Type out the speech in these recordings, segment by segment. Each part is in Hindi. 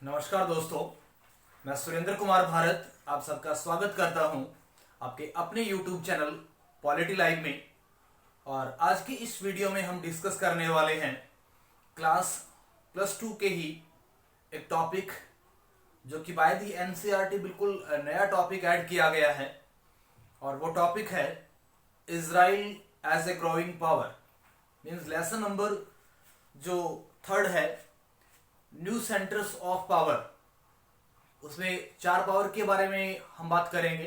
नमस्कार दोस्तों, मैं सुरेंद्र कुमार भारत आप सबका स्वागत करता हूं आपके अपने YouTube चैनल पॉलिटी लाइव में। और आज की इस वीडियो में हम डिस्कस करने वाले हैं क्लास +2 के ही एक टॉपिक जो कि बाय दी एनसीईआरटी बिल्कुल नया टॉपिक ऐड किया गया है। और वो टॉपिक है Israel as a growing power. Means lesson number जो 3 है, न्यू सेंटर्स ऑफ पावर। उसमें 4 पावर के बारे में हम बात करेंगे।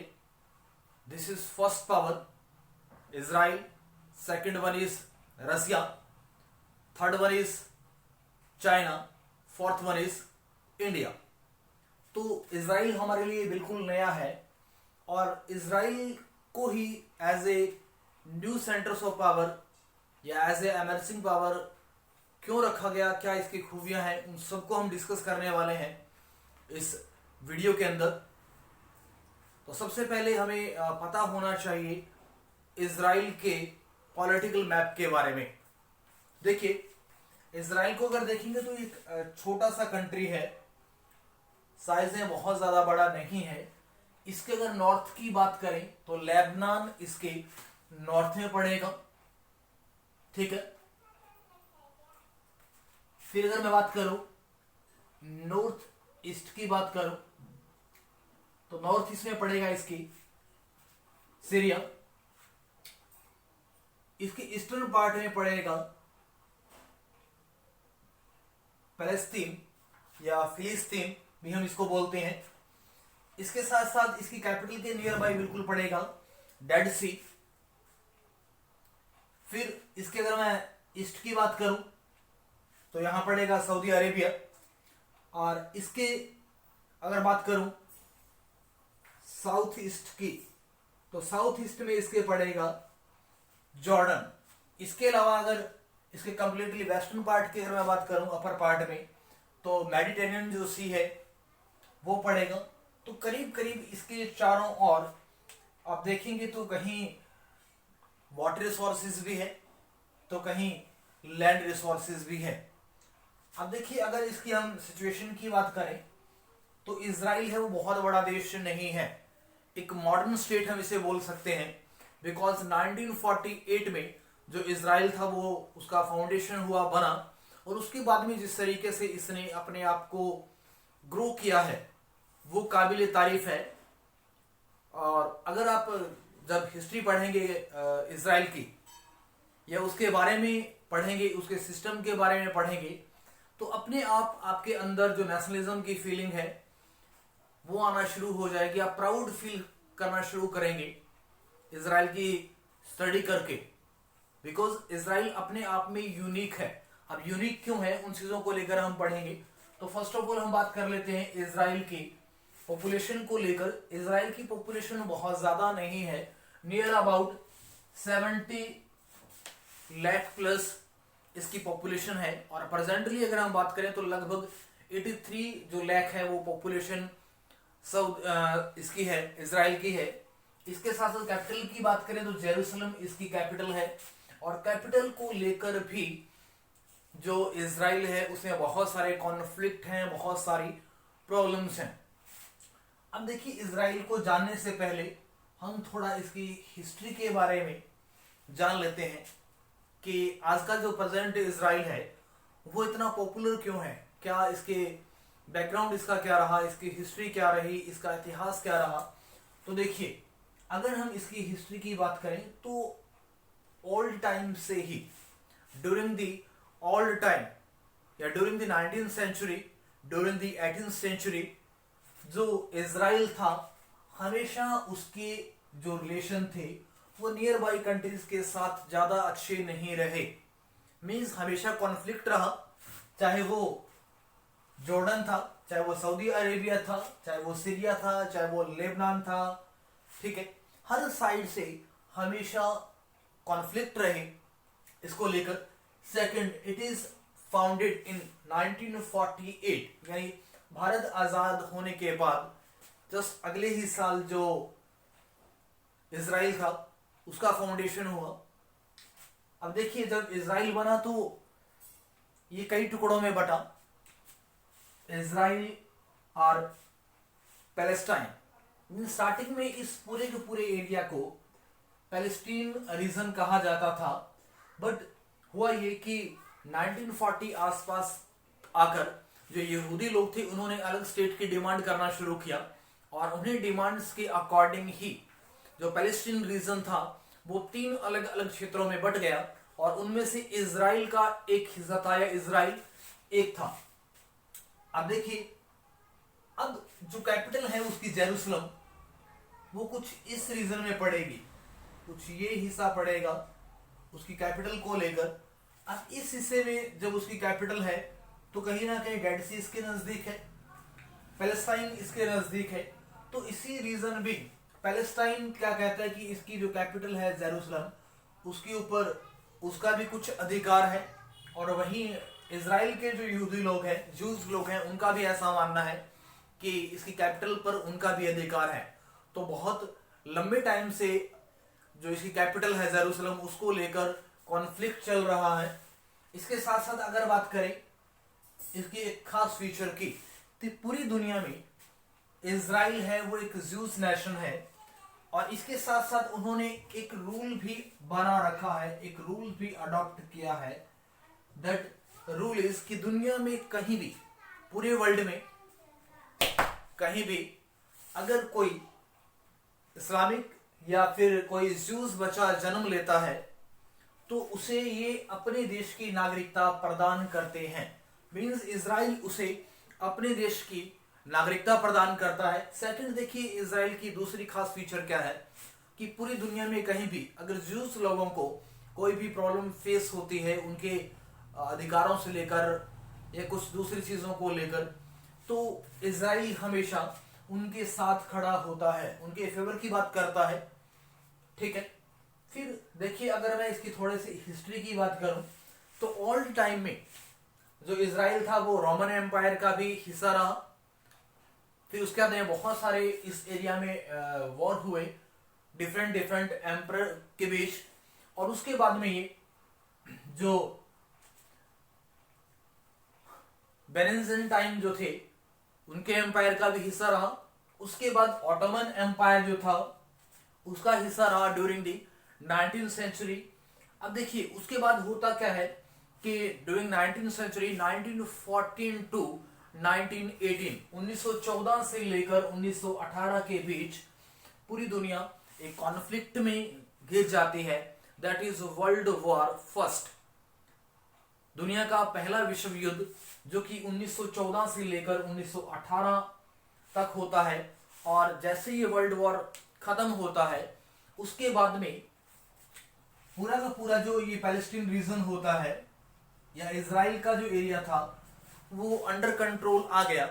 This is first power Israel, second one is Russia, third one is China, fourth one is India. तो इजराइल हमारे लिए बिल्कुल नया है और इजराइल को ही as a new centers of power या एज ए एमर्जिंग पावर क्यों रखा गया, क्या इसकी खूबियां हैं, उन सबको हम डिस्कस करने वाले हैं इस वीडियो के अंदर। तो सबसे पहले हमें पता होना चाहिए इजराइल के पॉलिटिकल मैप के बारे में। देखिए, इजराइल को अगर देखेंगे तो एक छोटा सा कंट्री है, साइज में बहुत ज्यादा बड़ा नहीं है। इसके अगर नॉर्थ की बात करें तो लेबनान इसके नॉर्थ में पड़ेगा, ठीक है। फिर अगर मैं बात करूं नॉर्थ ईस्ट की बात करूं तो नॉर्थ ईस्ट में पड़ेगा इसकी सीरिया। इसके ईस्टर्न पार्ट में पड़ेगा पैलेस्तीन या फिलिस्तीन भी हम इसको बोलते हैं। इसके साथ साथ इसकी कैपिटल के नियर बाई बिल्कुल पड़ेगा डेड सी। फिर इसके अगर मैं ईस्ट की बात करूं तो यहां पड़ेगा सऊदी अरेबिया। और इसके अगर बात करूं साउथ ईस्ट की तो साउथ ईस्ट में इसके पड़ेगा जॉर्डन। इसके अलावा अगर इसके कंप्लीटली वेस्टर्न पार्ट की अगर मैं बात करूं अपर पार्ट में तो मेडिटेरेनियन जो सी है वो पड़ेगा। तो करीब करीब इसके चारों ओर आप देखेंगे तो कहीं वाटर रिसोर्सेज भी है तो कहीं लैंड रिसोर्सेज भी है। अब देखिए, अगर इसकी हम सिचुएशन की बात करें तो इजराइल है वो बहुत बड़ा देश नहीं है, एक मॉडर्न स्टेट हम इसे बोल सकते हैं। बिकॉज 1948 में जो इजराइल था वो उसका फाउंडेशन हुआ बना और उसके बाद में जिस तरीके से इसने अपने आप को ग्रो किया है वो काबिल तारीफ है। और अगर आप जब हिस्ट्री पढ़ेंगे इजराइल की या उसके बारे में पढ़ेंगे, उसके सिस्टम के बारे में पढ़ेंगे तो अपने आप आपके अंदर जो नेशनलिज्म की फीलिंग है वो आना शुरू हो जाएगी। आप प्राउड फील करना शुरू करेंगे इजराइल की स्टडी करके। बिकॉज इजराइल अपने आप में यूनिक है। अब यूनिक क्यों है उन चीजों को लेकर हम पढ़ेंगे। तो फर्स्ट ऑफ ऑल हम बात कर लेते हैं इजराइल की पॉपुलेशन को लेकर। इजराइल की पॉपुलेशन बहुत ज्यादा नहीं है, नियर अबाउट 70 लाख प्लस इसकी पॉपुलेशन है। और प्रेजेंटली अगर हम बात करें तो लगभग 83 जो लाख है वो पॉपुलेशन इसकी है, इजराइल की है। इसके साथ साथ कैपिटल की बात करें तो जेरूसलम इसकी कैपिटल है। और कैपिटल को लेकर भी जो इजराइल है उसमें बहुत सारे कॉन्फ्लिक्ट हैं, बहुत सारी प्रॉब्लम्स हैं। अब देखिए, इजराइल को जानने से पहले हम थोड़ा इसकी हिस्ट्री के बारे में जान लेते हैं कि आज का जो प्रेजेंट इजराइल है वो इतना पॉपुलर क्यों है, क्या इसके बैकग्राउंड इसका क्या रहा, इसकी हिस्ट्री क्या रही, इसका इतिहास क्या रहा। तो देखिए, अगर हम इसकी हिस्ट्री की बात करें तो ओल्ड टाइम से ही ड्यूरिंग द ओल्ड टाइम या during the 19th century, during the 18th century जो इजराइल था हमेशा उसके जो रिलेशन थे वो नियर बाई कंट्रीज के साथ ज्यादा अच्छे नहीं रहे। मीन्स हमेशा कॉन्फ्लिक्ट रहा, चाहे वो जॉर्डन था, चाहे वो सऊदी अरेबिया था, चाहे वो सीरिया था, चाहे वो लेबनान था, ठीक है। हर साइड से हमेशा कॉन्फ्लिक्ट रहे इसको लेकर। Second, it is founded in 1948 यानी भारत आजाद होने के बाद जस्ट अगले ही साल जो इजराइल था उसका फाउंडेशन हुआ। अब देखिए, जब इजराइल बना तो ये कई टुकड़ों में बटा। इजराइल और पैलेस्टाइन। स्टार्टिंग में इस पूरे के पूरे एरिया को पैलेस्टीन रीजन कहा जाता था, बट हुआ ये कि 1940 आसपास आकर जो यहूदी लोग थे उन्होंने अलग स्टेट की डिमांड करना शुरू किया, और उन्हें डिमांड्स के अकॉर्डिंग ही जो पैलेस्टीन रीजन था वो 3 अलग अलग क्षेत्रों में बट गया, और उनमें से इजराइल का एक हिस्सा था या इजराइल एक था। अब देखिए, अब जो कैपिटल है उसकी जेरूसलम, वो कुछ इस रीजन में पड़ेगी, कुछ ये हिस्सा पड़ेगा उसकी कैपिटल को लेकर। अब इस हिस्से में जब उसकी कैपिटल है तो कहीं ना कहीं डेड सी इसके नजदीक है, पैलेस्टाइन इसके नजदीक है, तो इसी रीजन भी पैलेस्टाइन क्या कहता है कि इसकी जो कैपिटल है जेरूसलम, उसके ऊपर उसका भी कुछ अधिकार है, और वहीं इजराइल के जो यहूदी लोग हैं, जूस लोग हैं, उनका भी ऐसा मानना है कि इसकी कैपिटल पर उनका भी अधिकार है। तो बहुत लंबे टाइम से जो इसकी कैपिटल है जेरूसलम, उसको लेकर कॉन्फ्लिक्ट चल रहा है। इसके साथ साथ अगर बात करें इसकी एक खास फीचर की, तो पूरी दुनिया में इजराइल है वो एक ज्यूस नेशन है, और इसके साथ साथ उन्होंने एक रूल भी बना रखा है, एक रूल भी अडॉप्ट किया है। दैट रूल इज कि दुनिया में कहीं भी, पूरे वर्ल्ड में कहीं भी अगर कोई इस्लामिक या फिर कोई ज्यूस बच्चा जन्म लेता है तो उसे ये अपने देश की नागरिकता प्रदान करते हैं। मींस इजराइल उसे अपने देश की नागरिकता प्रदान करता है। सेकंड देखिए, इजराइल की दूसरी खास फीचर क्या है कि पूरी दुनिया में कहीं भी अगर ज्यूस लोगों को कोई भी प्रॉब्लम फेस होती है उनके अधिकारों से लेकर या कुछ दूसरी चीजों को लेकर, तो इजराइल हमेशा उनके साथ खड़ा होता है, उनके फेवर की बात करता है। ठीक है, फिर देखिए अगर मैं इसकी थोड़े से हिस्ट्री की बात करूं तो ओल्ड टाइम में जो इजराइल था वो रोमन एम्पायर का भी हिस्सा रहा। फिर उसके बाद में बहुत सारे इस एरिया में वॉर हुए डिफरेंट एम्पायर के बीच, और उसके बाद में ये जो बेनेजेंटाइन जो थे उनके एम्पायर का भी हिस्सा रहा। उसके बाद ऑटोमन एम्पायर जो था उसका हिस्सा रहा ड्यूरिंग दी 19th सेंचुरी। अब देखिए उसके बाद होता क्या है कि ड्यूरिंग 19th सेंचुरी 1914 टू 1918, 1914 से लेकर 1918 के बीच पूरी दुनिया एक कॉन्फ्लिक्ट में घिर जाती है। That is world war first, दुनिया का पहला विश्व युद्ध, जो कि 1914 से लेकर 1918 तक होता है। और जैसे ये वर्ल्ड वॉर खत्म होता है उसके बाद में पूरा का पूरा जो ये पैलेस्टीन रीजन होता है या इजराइल का जो एरिया था वो अंडर कंट्रोल आ गया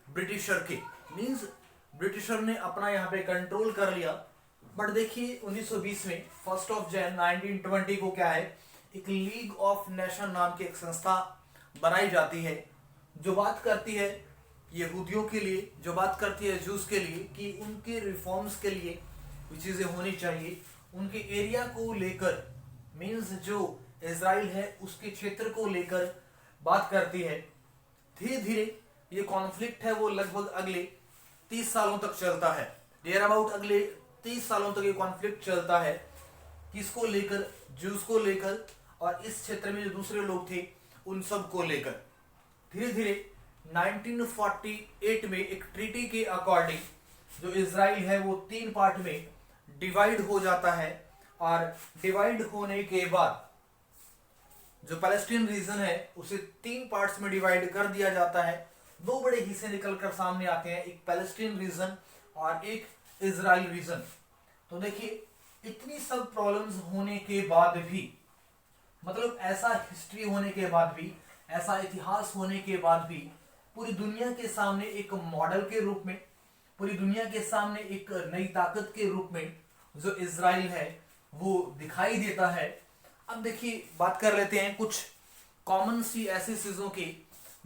ब्रिटिशर के। मींस ब्रिटिशर ने अपना यहाँ पे कंट्रोल कर लिया। बट देखिए 1920 में 1 जनवरी 1920 को क्या है, एक लीग ऑफ नेशन नाम की एक संस्था बनाई जाती है जो बात करती है यहूदियों के लिए, जो बात करती है जूस के लिए कि उनके रिफॉर्म्स के लिए चीजें होनी चाहिए, उनके एरिया को लेकर, मींस जो इजराइल है उसके क्षेत्र को लेकर बात करती है। धीरे धीरे ये कॉन्फ्लिक्ट है वो लगभग अगले 30 सालों तक चलता है। डेयर अबाउट अगले 30 सालों तक ये कॉन्फ्लिक्ट चलता है, किसको लेकर, जूस को लेकर, और इस क्षेत्र में जो दूसरे लोग थे उन सब को लेकर। धीरे धीरे 1948 में एक ट्रीटी के अकॉर्डिंग जो इजराइल है वो 3 पार्ट में डिवाइड हो जाता है, और डिवाइड होने के बाद जो पैलेस्टीन रीजन है उसे 3 पार्ट्स में डिवाइड कर दिया जाता है। 2 बड़े हिस्से निकलकर सामने आते हैं, एक पैलेस्टीन रीजन और एक इजराइल रीजन। तो देखिए इतनी सब प्रॉब्लम्स होने के बाद भी, मतलब ऐसा हिस्ट्री होने के बाद भी, ऐसा इतिहास होने के बाद भी पूरी दुनिया के सामने एक मॉडल के रूप में, पूरी दुनिया के सामने एक नई ताकत के रूप में जो इजराइल है वो दिखाई देता है। अब देखिए बात कर लेते हैं कुछ कॉमन सी ऐसी चीजों की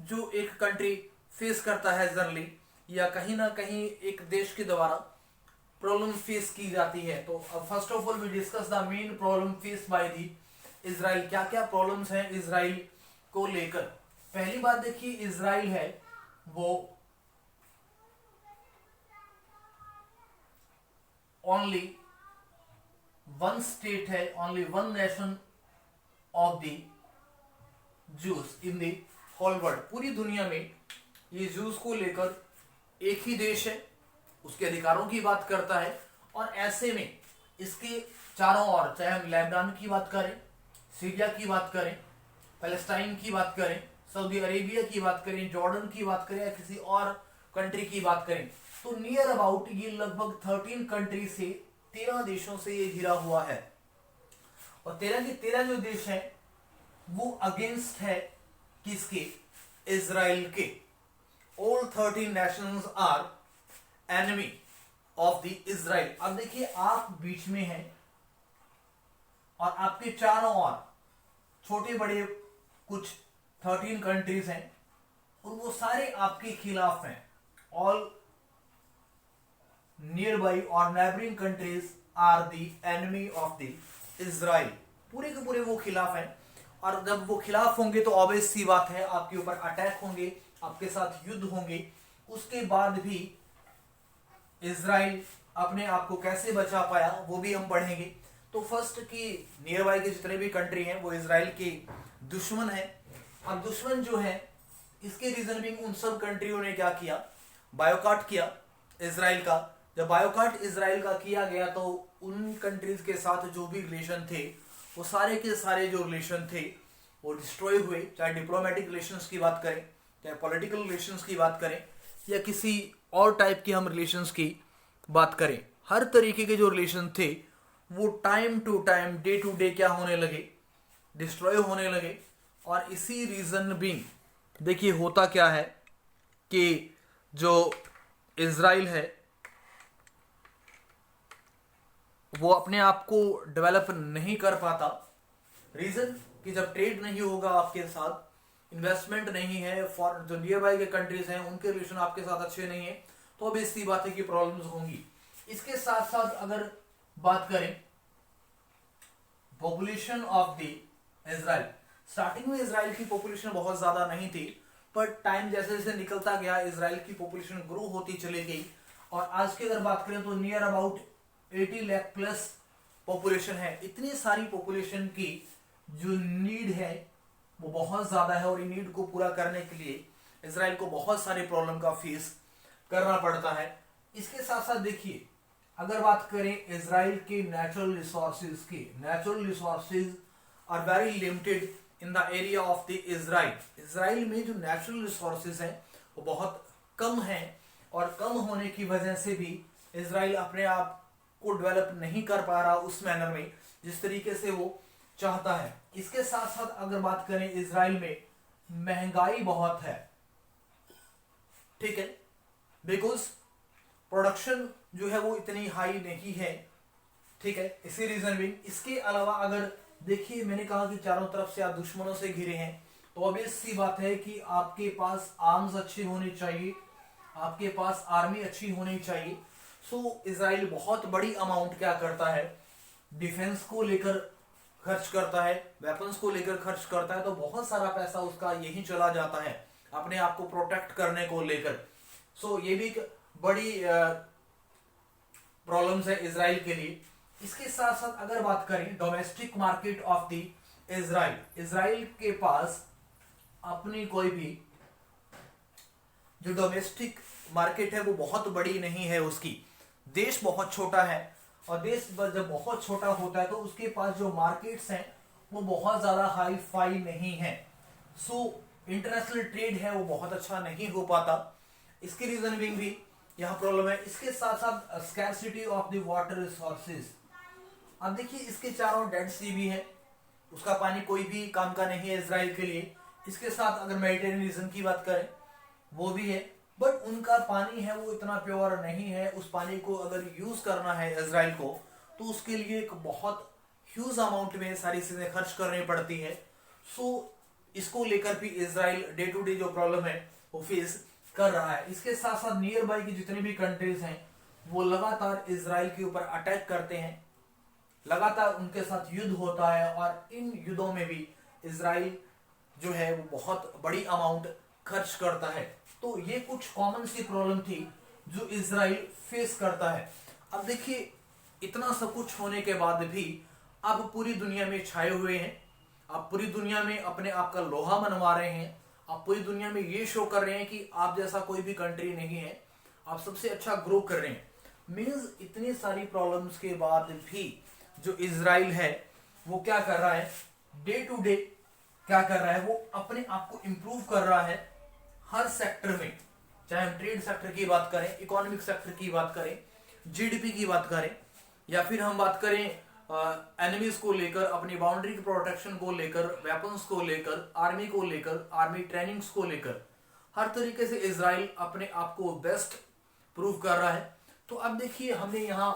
जो एक कंट्री फेस करता है जनरली, या कहीं ना कहीं एक देश के द्वारा प्रॉब्लम फेस की जाती है। तो first of all we discuss the main problem face by the Israel. क्या क्या प्रॉब्लम्स हैं इजराइल को लेकर। पहली बात देखिए, इजराइल है वो ओनली वन स्टेट है, only one nation of the Jews in the whole world. पूरी दुनिया में ये जूस को लेकर एक ही देश है, उसके अधिकारों की बात करता है। और ऐसे में इसके चारों ओर, चाहे हम लेबनान की बात करें, सीरिया की बात करें, पैलेस्टाइन की बात करें, सऊदी अरेबिया की बात करें, जॉर्डन की बात करें, या किसी और कंट्री की बात करें, तो नियर अबाउट ये लगभग 13 कंट्री से, 13 देशों से ये घिरा हुआ है। और 13 के 13 जो देश हैं वो अगेंस्ट है किसके? इजराइल के। All 13 nations are enemy of the Israel. अब देखिए, आप बीच में हैं और आपके चारों ओर छोटे बड़े कुछ 13 कंट्रीज हैं और वो सारे आपके खिलाफ हैं। ऑल नियर बाई और neighbouring countries are the enemy of the Israel. पूरे के पूरे वो खिलाफ हैं। और जब वो खिलाफ होंगे तो ऑब्वियस सी बात है, आपके ऊपर अटैक होंगे, आपके साथ युद्ध होंगे। उसके बाद भी इजराइल अपने आप को कैसे बचा पाया वो भी हम पढ़ेंगे। तो फर्स्ट की नियर बाई के जितने भी कंट्री हैं वो इजराइल के दुश्मन है। अब दुश्मन जो है, इसके रीजन भी उन सब कंट्रियों ने क्या किया? बायोकॉट किया इजराइल का। जब बायोकॉट इजराइल का किया गया तो उन कंट्रीज के साथ जो भी रिलेशन थे वो सारे के सारे जो रिलेशन थे वो डिस्ट्रॉय हुए। चाहे डिप्लोमेटिक रिलेशंस की बात करें, चाहे पॉलिटिकल रिलेशंस की बात करें, या किसी और टाइप की हम रिलेशंस की बात करें, हर तरीके के जो रिलेशन थे वो time to time, day to day क्या होने लगे? डिस्ट्रॉय होने लगे। और इसी रीजन भी देखिए होता क्या है कि जो इजराइल है वो अपने आप को डेवलप नहीं कर पाता। रीजन कि जब ट्रेड नहीं होगा आपके साथ, इन्वेस्टमेंट नहीं है, फॉर जो नियर बाई के कंट्रीज हैं उनके रिलेशन आपके साथ अच्छे नहीं है, तो अब इसी बात है कि प्रॉब्लम्स होंगी। इसके साथ साथ अगर बात करें population of the Israel, starting में इजराइल की पॉपुलेशन बहुत ज्यादा नहीं थी, पर टाइम जैसे जैसे निकलता गया इजराइल की पॉपुलेशन ग्रो होती चली गई। और आज की अगर बात करें तो near about 80 lakh plus population है। इतनी सारी पॉपुलेशन की जो नीड है वो बहुत ज्यादा है, और इन नीड को पूरा करने के लिए इजराइल को बहुत सारे प्रॉब्लम का फेस करना पड़ता है। इसके साथ साथ देखिए, अगर बात करें इजराइल के नेचुरल रिसोर्सेज की, natural resources are very limited in the area of the Israel. Israel में जो नेचुरल रिसोर्सेज हैं वो बहुत कम हैं, और कम होने की वजह से भी इजराइल अपने आप को डेवलप नहीं कर पा रहा उस मैनर में जिस तरीके से वो चाहता है। इसके साथ साथ अगर बात करें, इजराइल में महंगाई बहुत है, ठीक है, बिकॉज प्रोडक्शन जो है वो इतनी हाई नहीं है, ठीक है, इसी रीजन भी। इसके अलावा अगर देखिए, मैंने कहा कि चारों तरफ से आप दुश्मनों से घिरे हैं, तो ऑब्वियस सी बात है कि आपके पास आर्म्स अच्छे होने चाहिए, आपके पास आर्मी अच्छी होनी चाहिए। सो इजराइल बहुत बड़ी अमाउंट क्या करता है, डिफेंस को लेकर खर्च करता है, वेपन्स को लेकर खर्च करता है। तो बहुत सारा पैसा उसका यही चला जाता है अपने आप को प्रोटेक्ट करने को लेकर। सो ये भी एक बड़ी प्रॉब्लम्स है इजराइल के लिए। इसके साथ साथ अगर बात करें domestic market of the Israel, Israel के पास अपनी कोई भी जो डोमेस्टिक मार्केट है वो बहुत बड़ी नहीं है उसकी। देश बहुत छोटा है, और देश जब बहुत छोटा होता है तो उसके पास जो मार्केट्स हैं वो बहुत ज्यादा हाई फाई नहीं है। सो इंटरनेशनल ट्रेड है वो बहुत अच्छा नहीं हो पाता। इसकी रीजन भी यहाँ प्रॉब्लम है। इसके साथ साथ scarcity of the water resources. अब देखिए, इसके चारों डेड सी भी है, उसका पानी कोई भी काम का नहीं है इजराइल के लिए। इसके साथ अगर मेडिटेरियन रीजन की बात करें वो भी है, बट उनका पानी है वो इतना प्योर नहीं है। उस पानी को अगर यूज करना है इजराइल को तो उसके लिए एक बहुत ह्यूज अमाउंट में सारी चीजें खर्च करनी पड़ती है। सो इसको लेकर भी इजराइल डे टू डे जो प्रॉब्लम है वो फेस कर रहा है। इसके साथ साथ नियर बाई की जितने भी कंट्रीज हैं वो लगातार इजराइल के ऊपर अटैक करते हैं, लगातार उनके साथ युद्ध होता है, और इन युद्धों में भी इजराइल जो है वो बहुत बड़ी अमाउंट खर्च करता है। तो ये कुछ कॉमन सी प्रॉब्लम थी जो इजराइल फेस करता है। अब देखिए, इतना सब कुछ होने के बाद भी आप पूरी दुनिया में छाए हुए हैं, आप पूरी दुनिया में अपने आप का लोहा मनवा रहे हैं, आप पूरी दुनिया में ये शो कर रहे हैं कि आप जैसा कोई भी कंट्री नहीं है, आप सबसे अच्छा ग्रो कर रहे हैं। मींस इतनी सारी प्रॉब्लम्स के बाद भी जो इजराइल है वो क्या कर रहा है, डे टू डे क्या कर रहा है, वो अपने आप को इंप्रूव कर रहा है हर सेक्टर में। चाहे हम ट्रेड सेक्टर की बात करें, इकोनॉमिक सेक्टर की बात करें, जीडीपी की बात करें, या फिर हम बात करें एनिमीज को लेकर, अपनी बाउंड्री की प्रोटेक्शन को लेकर, वेपन्स को लेकर, आर्मी को लेकर, आर्मी ट्रेनिंग्स को लेकर, हर तरीके से इजराइल अपने आप को बेस्ट प्रूव कर रहा है। तो अब देखिए हमें यहाँ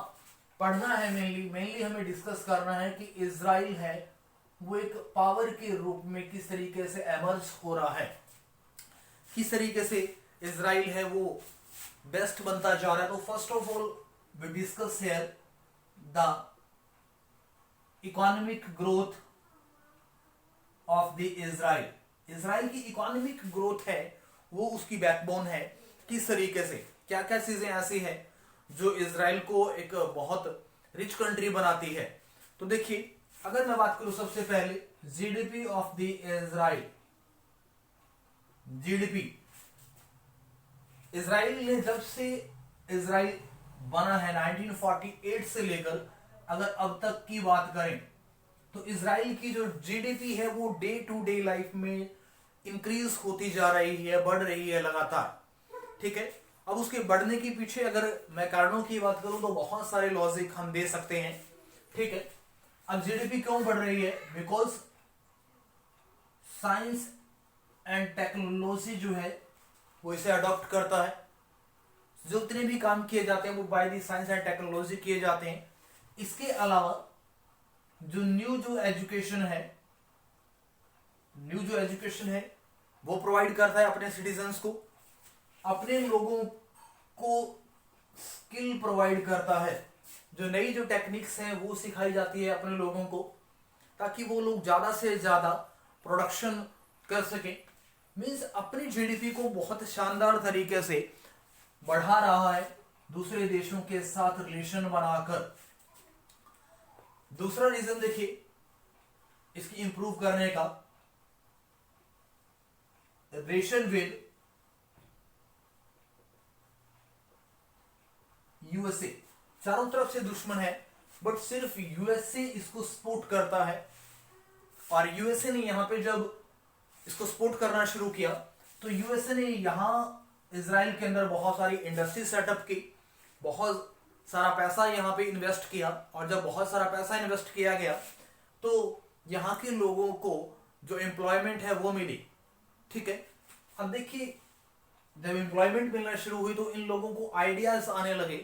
पढ़ना है, मेनली हमें डिस्कस करना है कि इजराइल है वो एक पावर के रूप में किस तरीके से एमर्ज हो रहा है, किस तरीके से इजराइल है वो बेस्ट बनता जा रहा है। तो first of all we discuss here the economic growth of the Israel. Israel की इकोनॉमिक ग्रोथ है वो उसकी बैकबोन है, किस तरीके से क्या क्या चीजें ऐसी है जो इजराइल को एक बहुत रिच कंट्री बनाती है। तो देखिए अगर मैं बात करूं सबसे पहले GDP of the Israel, GDP Israel ने जब से इजराइल बना है 1948 से लेकर अगर अब तक की बात करें तो इजराइल की जो जीडीपी है वो डे टू डे लाइफ में इंक्रीज होती जा रही है, बढ़ रही है लगातार, ठीक है। अब उसके बढ़ने के पीछे अगर मैं कारणों की बात करूं तो बहुत सारे लॉजिक हम दे सकते हैं, ठीक है। अब जीडीपी क्यों बढ़ रही है, बिकॉज साइंस एंड टेक्नोलॉजी जो है वो इसे अडॉप्ट करता है। जो जितने भी काम किए जाते हैं वो by the science and technology किए जाते हैं। इसके अलावा जो न्यू जो एजुकेशन है वो प्रोवाइड करता है अपने सिटीजन्स को, अपने लोगों को स्किल प्रोवाइड करता है, जो नई जो टेक्निक्स हैं वो सिखाई जाती है अपने लोगों को ताकि वो लोग ज्यादा से ज्यादा प्रोडक्शन कर सके। मींस अपनी जीडीपी को बहुत शानदार तरीके से बढ़ा रहा है दूसरे देशों के साथ रिलेशन बनाकर। दूसरा रीजन देखिए इसकी इंप्रूव करने का, रेशन विद यूएसए। चारों तरफ से दुश्मन है बट सिर्फ यूएसए इसको सपोर्ट करता है। और यूएसए ने यहां पे जब इसको सपोर्ट करना शुरू किया तो यूएसए ने यहां इजराइल के अंदर बहुत सारी इंडस्ट्री सेटअप की, बहुत सारा पैसा यहां पे इन्वेस्ट किया। और जब बहुत सारा पैसा इन्वेस्ट किया गया तो यहां के लोगों को जो एम्प्लॉयमेंट है वो मिली, ठीक है। अब देखिए जब एम्प्लॉयमेंट मिलना शुरू हुई तो इन लोगों को आइडियाज आने लगे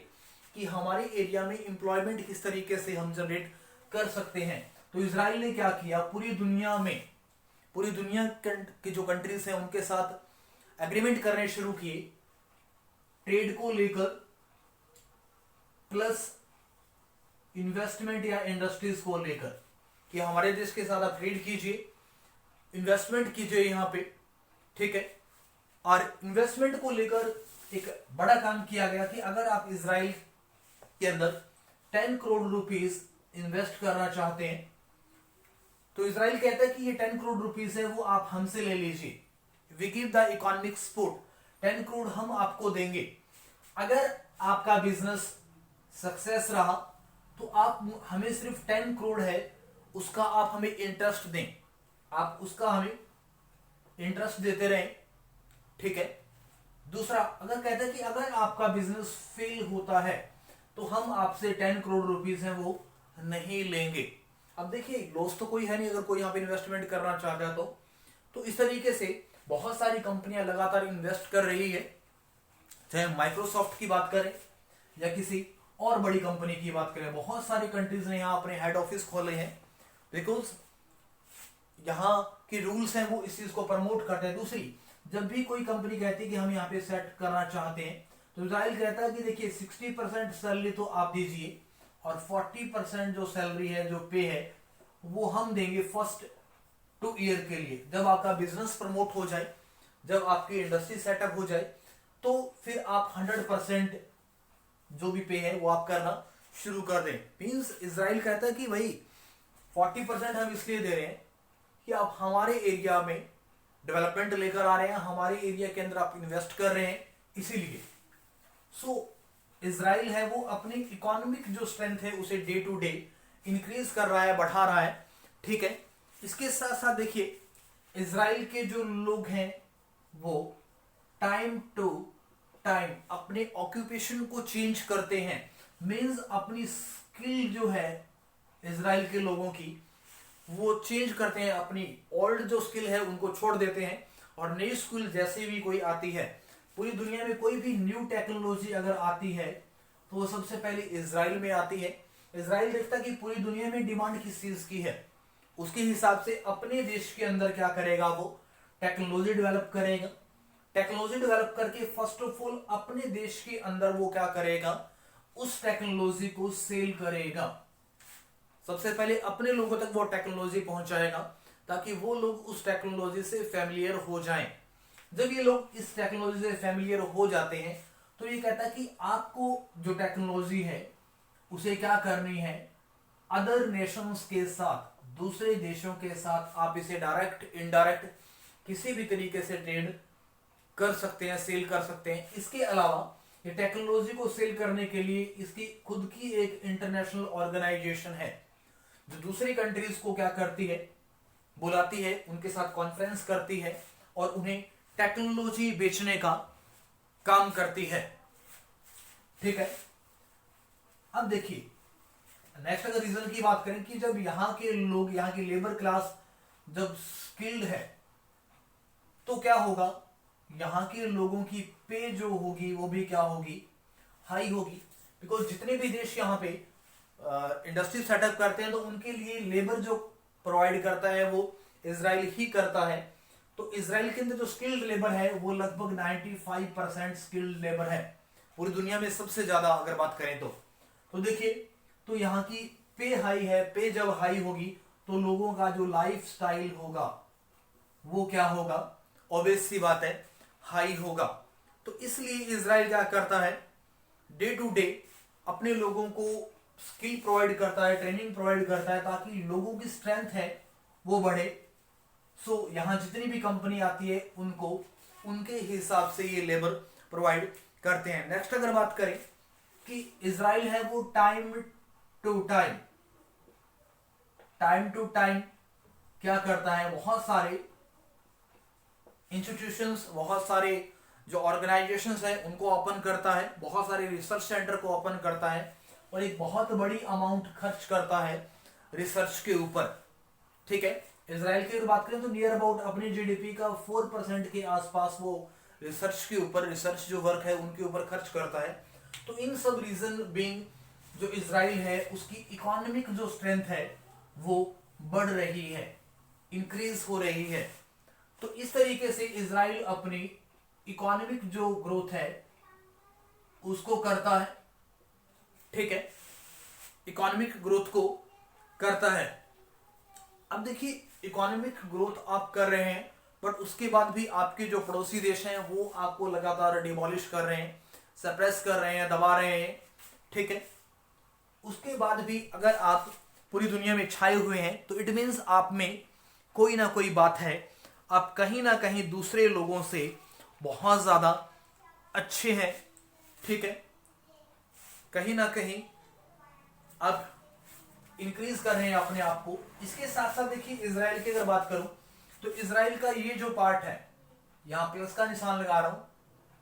कि हमारे एरिया में एम्प्लॉयमेंट किस तरीके से हम जनरेट कर सकते हैं। तो इजराइल ने क्या किया, पूरी दुनिया की जो कंट्रीज हैं उनके साथ एग्रीमेंट करने शुरू किए ट्रेड को लेकर, प्लस इन्वेस्टमेंट या इंडस्ट्रीज को लेकर कि हमारे देश के साथ आप ट्रेड कीजिए, इन्वेस्टमेंट कीजिए यहां पे, ठीक है। और इन्वेस्टमेंट को लेकर एक बड़ा काम किया गया कि अगर आप इजराइल के अंदर 10 करोड़ रुपीस इन्वेस्ट करना चाहते हैं तो इजराइल कहता है कि ये 10 करोड़ रुपीस है वो आप हमसे ले लीजिए, we give the economic support, 10 crore हम आपको देंगे। अगर आपका बिजनेस सक्सेस रहा तो आप हमें सिर्फ 10 करोड़ है उसका आप हमें इंटरेस्ट दें, आप उसका हमें इंटरेस्ट देते रहें, ठीक है। दूसरा अगर कहते हैं कि अगर आपका बिजनेस फेल होता है तो हम आपसे 10 करोड़ रुपीस है वो नहीं लेंगे। अब देखिए लॉस तो कोई है नहीं अगर कोई यहाँ पे इन्वेस्टमेंट करना चाहता है तो इस तरीके से बहुत सारी कंपनियां लगातार इन्वेस्ट कर रही है, चाहे माइक्रोसॉफ्ट की बात करें या किसी और बड़ी कंपनी की बात करें। बहुत सारी कंट्रीज ने यहाँ अपने हेड ऑफिस खोले हैं बिकॉज यहाँ के रूल्स हैं वो इस चीज को प्रमोट करते हैं। दूसरी जब भी कोई कंपनी कहती है कि हम यहाँ पे सेट करना चाहते हैं तो इजराइल कहता है कि देखिए 60% सैलरी तो आप दीजिए और 40% जो सैलरी है जो पे है वो हम देंगे फर्स्ट 2 ईयर के लिए। जब आपका बिजनेस प्रमोट हो जाए, जब आपकी इंडस्ट्री सेटअप हो जाए तो फिर आप 100% जो भी पे है वो आप करना शुरू कर दें। मीन्स इजराइल कहता है कि भाई 40% हम इसलिए दे रहे हैं कि आप हमारे एरिया में डेवलपमेंट लेकर आ रहे हैं, हमारे एरिया के अंदर आप इन्वेस्ट कर रहे हैं, इसीलिए। सो इजराइल है वो अपनी इकोनॉमिक जो स्ट्रेंथ है उसे डे टू डे इंक्रीज कर रहा है, बढ़ा रहा है, ठीक है। इसके साथ साथ देखिए इजराइल के जो लोग हैं वो टाइम टू टाइम अपने ऑक्यूपेशन को चेंज करते हैं। मीन्स अपनी स्किल जो है इजराइल के लोगों की वो चेंज करते हैं, अपनी ओल्ड जो स्किल है उनको छोड़ देते हैं और नई स्किल जैसे भी कोई आती है, पूरी दुनिया में कोई भी न्यू टेक्नोलॉजी अगर आती है तो वो सबसे पहले इजराइल में आती है। इजराइल देखता है कि पूरी दुनिया में डिमांड किस चीज की है, उसके हिसाब से अपने देश के अंदर क्या करेगा, वो टेक्नोलॉजी डेवलप करेगा। टेक्नोलॉजी डेवलप करके फर्स्ट ऑफ ऑल अपने देश के अंदर वो क्या करेगा, उस टेक्नोलॉजी को सेल करेगा। सबसे पहले अपने लोगों तक वो टेक्नोलॉजी पहुंचाएगा ताकि वो लोग उस टेक्नोलॉजी से फैमिलियर हो जाएं। जब ये लोग इस टेक्नोलॉजी से फैमिलियर हो जाते हैं तो ये कहता है कि आपको जो टेक्नोलॉजी है उसे क्या करनी है, अदर नेशंस के साथ, दूसरे देशों के साथ आप इसे डायरेक्ट इनडायरेक्ट किसी भी तरीके से ट्रेड कर सकते हैं, सेल कर सकते हैं। इसके अलावा ये टेक्नोलॉजी को सेल करने के लिए इसकी खुद की एक इंटरनेशनल ऑर्गेनाइजेशन है जो दूसरी कंट्रीज को क्या करती है, बुलाती है, उनके साथ कॉन्फ्रेंस करती है और उन्हें टेक्नोलॉजी बेचने का काम करती है, ठीक है। अब देखिए नेक्स्ट अगर रीजन की बात करें कि जब यहां के लोग, यहां की लेबर क्लास जब स्किल्ड है तो क्या होगा, यहां के लोगों की पे जो होगी वो भी क्या होगी, हाई होगी। बिकॉज जितने भी देश यहाँ पे इंडस्ट्री सेटअप करते हैं तो उनके लिए लेबर जो प्रोवाइड करता है वो इजराइल ही करता है। तो इजराइल के अंदर जो स्किल्ड लेबर है वो लगभग 95% स्किल्ड लेबर है, पूरी दुनिया में सबसे ज्यादा अगर बात करें तो देखिए, तो यहाँ की पे हाई है। पे जब हाई होगी तो लोगों का जो लाइफ स्टाइल होगा वो क्या होगा, ऑब्वियस सी बात है, हाई होगा। तो इसलिए इजराइल क्या करता है, डे टू डे अपने लोगों को स्किल प्रोवाइड करता है, ट्रेनिंग प्रोवाइड करता है ताकि लोगों की स्ट्रेंथ है वो बढ़े। सो यहां जितनी भी कंपनी आती है उनको उनके हिसाब से ये लेबर प्रोवाइड करते हैं। नेक्स्ट अगर बात करें कि इजराइल है वो टाइम टू टाइम क्या करता है, बहुत सारे इंस्टीट्यूशंस, बहुत सारे जो ऑर्गेनाइजेशंस है उनको ओपन करता है, बहुत सारे रिसर्च सेंटर को ओपन करता है और एक बहुत बड़ी अमाउंट खर्च करता है रिसर्च के ऊपर, ठीक है। इजराइल की अगर बात करें तो नियर अबाउट अपनी जीडीपी का 4% के आसपास वो रिसर्च के ऊपर, रिसर्च जो वर्क है उनके ऊपर खर्च करता है। तो इन सब रीजन बीइंग जो इजराइल है उसकी इकोनॉमिक जो स्ट्रेंथ है वो बढ़ रही है, इंक्रीज हो रही है। तो इस तरीके से इजराइल अपनी इकोनॉमिक जो ग्रोथ है उसको करता है, ठीक है, इकोनॉमिक ग्रोथ को करता है। अब देखिए इकोनॉमिक ग्रोथ आप कर रहे हैं बट उसके बाद भी आपके जो पड़ोसी देश हैं वो आपको लगातार डिमोलिश कर रहे हैं, सप्रेस कर रहे हैं, दबा रहे हैं, ठीक है। उसके बाद भी अगर आप पूरी दुनिया में छाए हुए हैं तो इट मीन्स आप में कोई ना कोई बात है, आप कहीं ना कहीं दूसरे लोगों से बहुत ज्यादा अच्छे हैं, ठीक है, कहीं ना कहीं आप इंक्रीज कर रहे हैं अपने आप को। इसके साथ साथ देखिए इजराइल की अगर बात करूं तो इजराइल का ये जो पार्ट है, यहां प्लस का निशान लगा रहा हूं,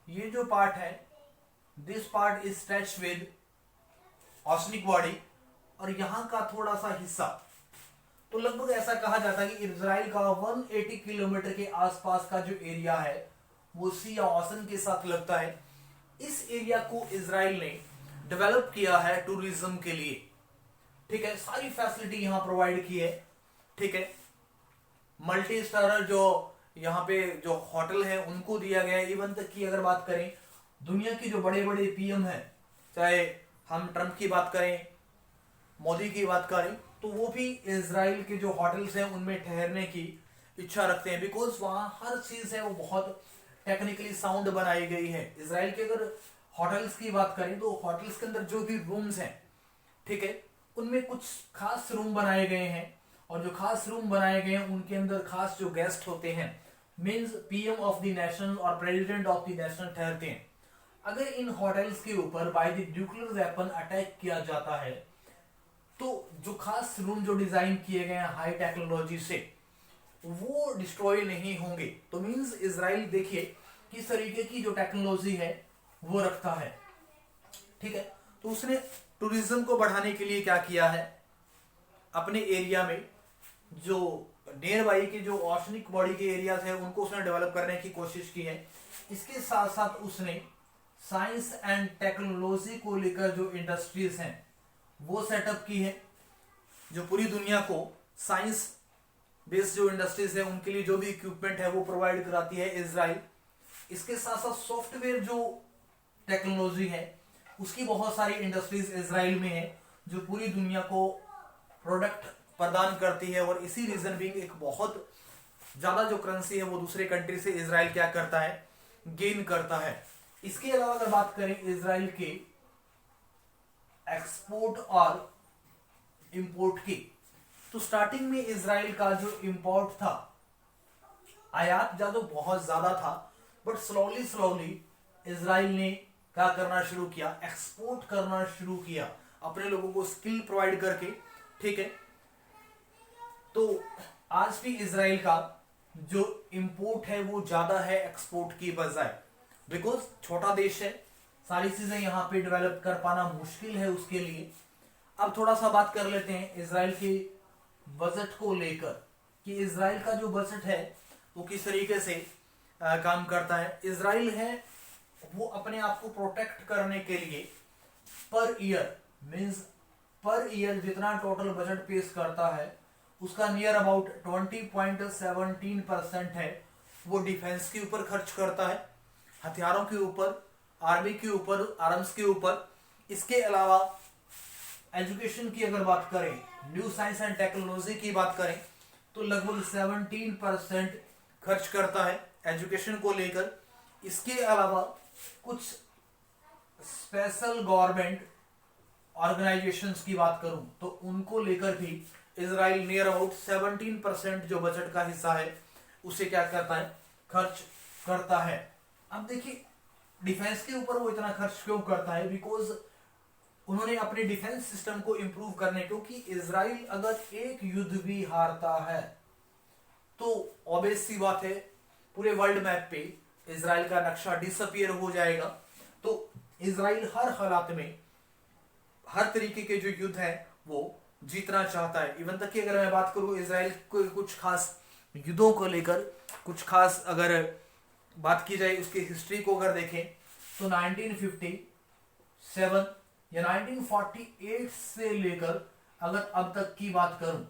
ये जो पार्ट है, this part is stretch with osmic body, और यहां का थोड़ा सा हिस्सा, तो लगभग ऐसा कहा जाता है कि इजराइल का 180 किलोमीटर के आसपास का जो एरिया है वो सी या ओशन के साथ लगता है। इस एरिया को इजराइल ने डेवलप किया है टूरिज्म के लिए, ठीक है, सारी फैसिलिटी यहां प्रोवाइड की है, ठीक है। मल्टी स्टारर जो यहाँ पे जो होटल है उनको दिया गया है। इवन तक की अगर बात करें दुनिया की जो बड़े बड़े पीएम हैं, चाहे हम ट्रंप की बात करें, मोदी की बात करें, तो वो भी इजराइल के जो होटल्स हैं उनमें ठहरने की इच्छा रखते हैं, बिकॉज वहां हर चीज है वो बहुत टेक्निकली साउंड बनाई गई है। इजराइल के अगर होटल्स की बात करें तो होटल्स के अंदर जो भी रूम्स हैं ठीक है, उनमें कुछ खास रूम बनाए गए हैं, और जो खास रूम बनाए गए हैं उनके अंदर खास जो गेस्ट होते हैं means PM of the nation और प्रेसिडेंट ऑफ द नेशन ठहरते हैं। अगर इन होटल्स के ऊपर by the nuclear weapon attack किया जाता है तो जो खास रूम जो डिजाइन किए गए हैं हाई टेक्नोलॉजी से वो डिस्ट्रॉय नहीं होंगे। तो मींस इजराइल देखिए किस तरीके की जो टेक्नोलॉजी है वो रखता है, ठीक है। तो उसने टूरिज्म को बढ़ाने के लिए क्या किया है, अपने एरिया में जो नियर बाई के जो ओशनिक बॉडी के एरियाज है उनको उसने डेवलप करने की कोशिश की है। इसके साथ साथ उसने साइंस एंड टेक्नोलॉजी को लेकर जो इंडस्ट्रीज हैं वो सेटअप की है। जो पूरी दुनिया को साइंस बेस्ड जो इंडस्ट्रीज है उनके लिए जो भी इक्विपमेंट है वो प्रोवाइड कराती है इजराइल। इसके साथ साथ सॉफ्टवेयर जो टेक्नोलॉजी है उसकी बहुत सारी इंडस्ट्रीज इजराइल में है जो पूरी दुनिया को प्रोडक्ट प्रदान करती है, और इसी रीजन भी एक बहुत ज्यादा जो करेंसी है वो दूसरे कंट्री से इजराइल क्या करता है, गेन करता है। इसके अलावा अगर बात करें इजराइल के एक्सपोर्ट और इंपोर्ट की, तो स्टार्टिंग में इजराइल का जो इंपोर्ट था, आयात जो बहुत ज्यादा था, बट स्लोली स्लोली इजराइल ने क्या करना शुरू किया, एक्सपोर्ट करना शुरू किया अपने लोगों को स्किल प्रोवाइड करके, ठीक है। तो आज भी इजराइल का जो इंपोर्ट है वो ज्यादा है एक्सपोर्ट की बजाय, बिकॉज छोटा देश है, सारी चीजें यहाँ पे डेवलप कर पाना मुश्किल है उसके लिए। अब थोड़ा सा बात कर लेते हैं इजराइल के बजट को लेकर कि इजराइल का जो बजट है वो किस तरीके से काम करता है। इजराइल है वो अपने आप को प्रोटेक्ट करने के लिए per year means per year जितना टोटल बजट पेश करता है उसका नियर अबाउट 20.17% है वो डिफेंस के ऊपर खर्च करता है, हथियारों के ऊपर, आर्मी के ऊपर, आर्म्स के ऊपर। इसके अलावा एजुकेशन की अगर बात करें, न्यू साइंस एंड टेक्नोलॉजी की बात करें तो लगभग 17% खर्च करता है एजुकेशन को लेकर। इसके अलावा कुछ स्पेशल गवर्नमेंट ऑर्गेनाइजेशंस की बात करूं तो उनको लेकर भी इजराइल नियर अबाउट 17% जो बजट का हिस्सा है उसे क्या करता है, खर्च करता है। अब देखिए डिफेंस के ऊपर वो इतना खर्च क्यों करता है, बिकॉज उन्होंने अपने डिफेंस सिस्टम को इंप्रूव करने, क्योंकि इजराइल अगर एक युद्ध भी हारता है तो ऑब्वियस सी बात है पूरे वर्ल्ड मैप पे इजराइल का नक्शा डिसअपियर हो जाएगा। तो इजराइल हर हालात में हर तरीके के जो युद्ध है वो जीतना चाहता है। इवन तक कि अगर मैं बात करूं इजराइल को कुछ खास युद्धों को लेकर, कुछ खास अगर बात की जाए उसकी हिस्ट्री को अगर देखें तो 1957 या 1948 से लेकर अगर अब तक की बात करूं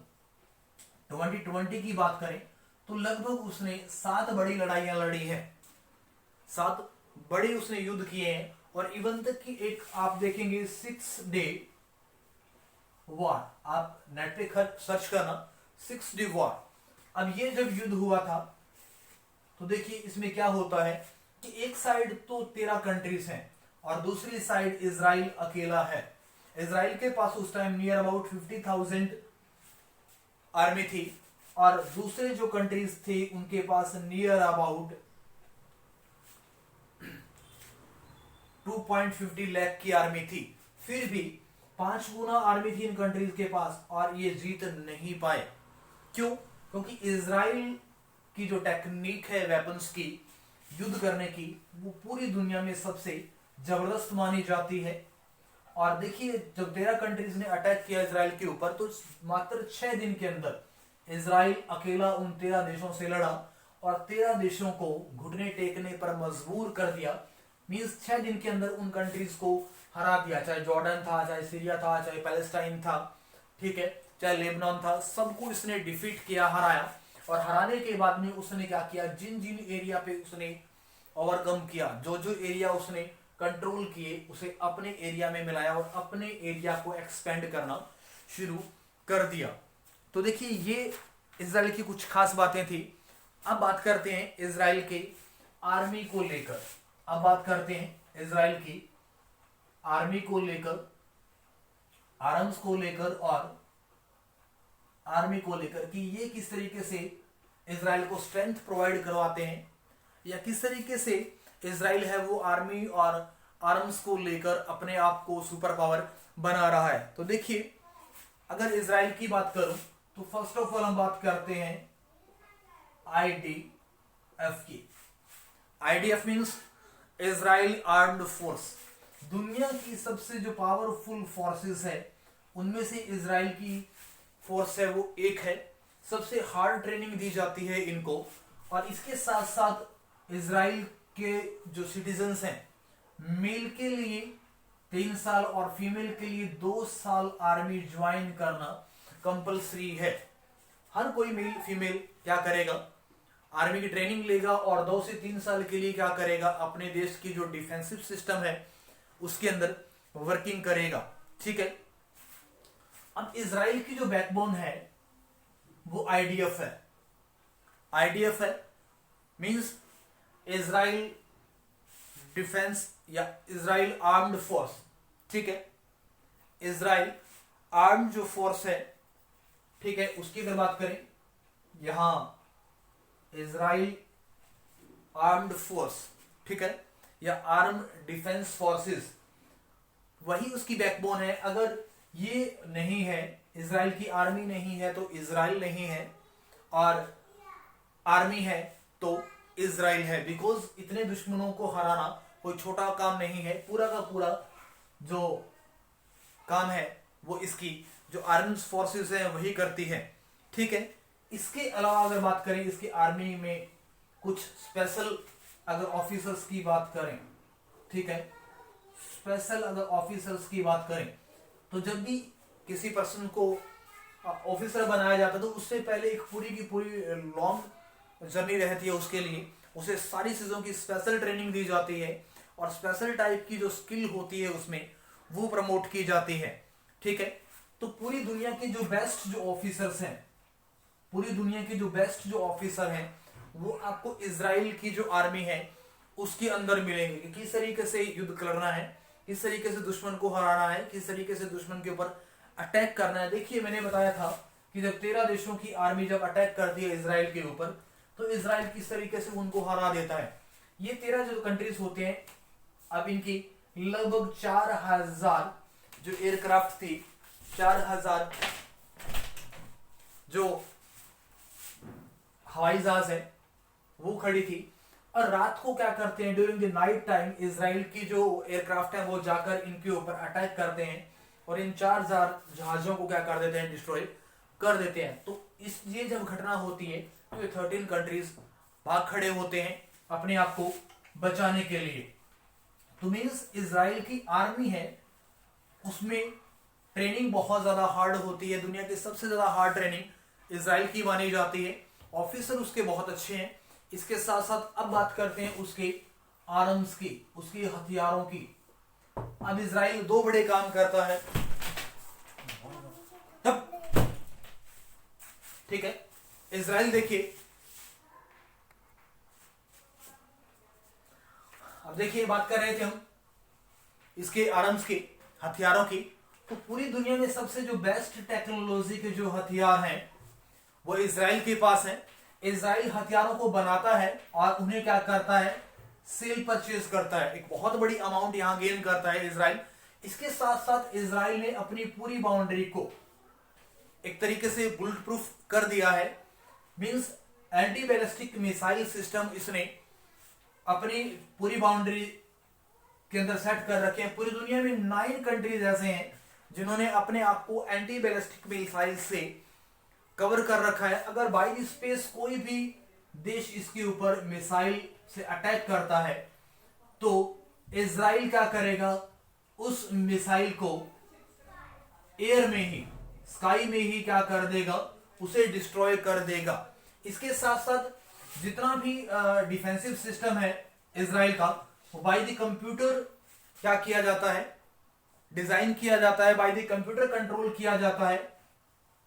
2020 की बात करें तो लगभग उसने 7 बड़ी लड़ाइयां लड़ी है, 7 बड़े उसने युद्ध किए हैं। और इवन तक कि एक आप देखेंगे 6 डे वॉर, आप नेट पे सर्च करना 6 डे वॉर। अब ये जब युद्ध हुआ था तो देखिए इसमें क्या होता है कि एक साइड तो 13 कंट्रीज हैं और दूसरी साइड इजराइल अकेला है। इजराइल के पास उस टाइम नियर अबाउट 50,000 आर्मी थी और दूसरे जो कंट्रीज थे उनके पास नियर अबाउट 2.50 लाख की आर्मी थी। फिर भी 5 गुना आर्मी थी इन कंट्रीज के पास और ये जीत नहीं पाए। क्यों? क्योंकि इजराइल की जो टेक्निक है वेपन्स की युद्ध करने की वो पूरी दुनिया में सबसे जबरदस्त मानी जाती है। और देखिए जब 13 कंट्रीज ने अटैक किया इजराइल के ऊपर तो मात्र 6 दिन के अंदर इजराइल अकेला उन 13 देशों से लड़ा और 13 देशों को घुटने टेकने पर मजबूर कर दिया। मींस 6 दिन के अंदर उन कंट्रीज को हरा दिया, चाहे जॉर्डन था, चाहे सीरिया था, चाहे पैलेस्टाइन था, ठीक है, चाहे लेबनान था, सबको इसने डिफीट किया, हराया। और हराने के बाद में उसने क्या किया, जिन जिन एरिया पे उसने ओवरकम किया, जो जो एरिया उसने कंट्रोल किए उसे अपने एरिया में मिलाया और अपने एरिया को एक्सपेंड करना शुरू कर दिया। तो देखिए ये इजराइल की कुछ खास बातें थी। अब बात करते हैं इजराइल के आर्मी को लेकर। अब बात करते हैं इजराइल की आर्मी को लेकर। आर्म्स को लेकर और आर्मी को लेकर कि ये किस तरीके से इजराइल को स्ट्रेंथ प्रोवाइड करवाते हैं, या किस तरीके से इजराइल है वो आर्मी और आर्म्स को लेकर अपने आप को सुपर पावर बना रहा है। तो देखिए, अगर इजराइल की बात करूं तो फर्स्ट ऑफ ऑल हम बात करते हैं आईडीएफ की। IDF means Israel armed force. दुनिया की सबसे जो पावरफुल फोर्सेस है उनमें से इजराइल की फोर्स है वो एक है। सबसे हार्ड ट्रेनिंग दी जाती है इनको, और इसके साथ साथ इजराइल के जो सिटीजन्स हैं, मेल के लिए 3 साल और फीमेल के लिए 2 साल आर्मी ज्वाइन करना कंपलसरी है। हर कोई मेल फीमेल क्या करेगा, आर्मी की ट्रेनिंग लेगा और 2 से 3 साल के लिए क्या करेगा, अपने देश की जो डिफेंसिव सिस्टम है उसके अंदर वर्किंग करेगा। ठीक है। अब इजराइल की जो बैकबोन है वो आईडीएफ है। आईडीएफ है मींस इजराइल डिफेंस या इजराइल आर्म्ड फोर्स। ठीक है। इजराइल आर्म्ड जो फोर्स है, ठीक है, उसकी अगर बात करें, यहां इजराइल आर्म्ड फोर्स, ठीक है, या आर्म्ड डिफेंस फोर्सेस, वही उसकी बैकबोन है। अगर ये नहीं है, इजराइल की आर्मी नहीं है तो इजराइल नहीं है, और आर्मी है तो इजराइल है। बिकॉज इतने दुश्मनों को हराना कोई छोटा काम नहीं है। पूरा का पूरा जो काम है वो इसकी जो आर्म्ड फोर्सेस है वही करती है। ठीक है। इसके अलावा अगर बात करें, इसके आर्मी में कुछ स्पेशल अगर ऑफिसर्स की बात करें, ठीक है, स्पेशल अगर ऑफिसर्स की बात करें, तो जब भी किसी पर्सन को ऑफिसर बनाया जाता है तो उससे पहले एक पूरी की पूरी लॉन्ग जर्नी रहती है। उसके लिए उसे सारी चीजों की स्पेशल ट्रेनिंग दी जाती है, और स्पेशल टाइप की जो स्किल होती है उसमें वो प्रमोट की जाती है। ठीक है। तो पूरी दुनिया के जो बेस्ट जो ऑफिसर्स हैं, पूरी दुनिया के जो बेस्ट जो ऑफिसर हैं, वो आपको इजराइल की जो आर्मी है उसके अंदर मिलेंगे कि किस तरीके से युद्ध करना है, किस तरीके से दुश्मन को हराना है, किस तरीके से दुश्मन के ऊपर अटैक करना है। देखिए, मैंने बताया था कि जब 13 देशों की आर्मी जब अटैक करती है इजराइल के ऊपर, तो इजराइल किस तरीके से उनको हरा देता है। ये 13 जो कंट्रीज होते हैं, अब इनकी लगभग 4000 जो एयरक्राफ्ट थी, 4000 जो हवाई जहाज है वो खड़ी थी। और रात को क्या करते हैं, during the night time Israel की जो एयरक्राफ्ट है वो जाकर इनके ऊपर अटैक करते हैं और इन 4000 जहाजों को क्या कर देते हैं, डिस्ट्रॉय कर देते हैं। तो इस ये जब घटना होती है तो ये 13 कंट्रीज भाग खड़े होते हैं अपने आप को बचाने के लिए। तो मीन्स इजराइल की आर्मी है उसमें ट्रेनिंग बहुत ज्यादा हार्ड होती है। दुनिया की सबसे ज्यादा हार्ड ट्रेनिंग इजराइल की मानी जाती है। ऑफिसर उसके बहुत अच्छे हैं। इसके साथ साथ अब बात करते हैं उसके आर्म्स की, उसके हथियारों की। अब इजराइल 2 बड़े काम करता है। तब ठीक है, इजराइल देखिए, अब देखिए बात कर रहे थे हम इसके आर्म्स की, हथियारों की। तो पूरी दुनिया में सबसे जो बेस्ट टेक्नोलॉजी के जो हथियार हैं वो इजराइल के पास है। इजराइल हथियारों को बनाता है और उन्हें क्या करता है, सेल परचेज करता है। एक बहुत बड़ी अमाउंट यहां गेन करता है इजराइल। इसके साथ साथ इजराइल ने अपनी पूरी बाउंड्री को एक तरीके से बुलेट प्रूफ कर दिया है। Means anti ballistic missile system इसने अपनी पूरी बाउंड्री के अंदर सेट कर रखे हैं। पूरी दुनिया में 9 कंट्रीज ऐसे हैं जिन्होंने अपने आप को एंटी बैलिस्टिक मिसाइल से कवर कर रखा है। अगर बाई स्पेस कोई भी देश इसके ऊपर मिसाइल से अटैक करता है तो इजराइल क्या करेगा, उस मिसाइल को एयर में ही, स्काई में ही क्या कर देगा, उसे डिस्ट्रॉय कर देगा। इसके साथ साथ जितना भी डिफेंसिव सिस्टम है इजराइल का, वो बाय द कंप्यूटर क्या किया जाता है, डिजाइन किया जाता है, बाय द कंप्यूटर कंट्रोल किया जाता है।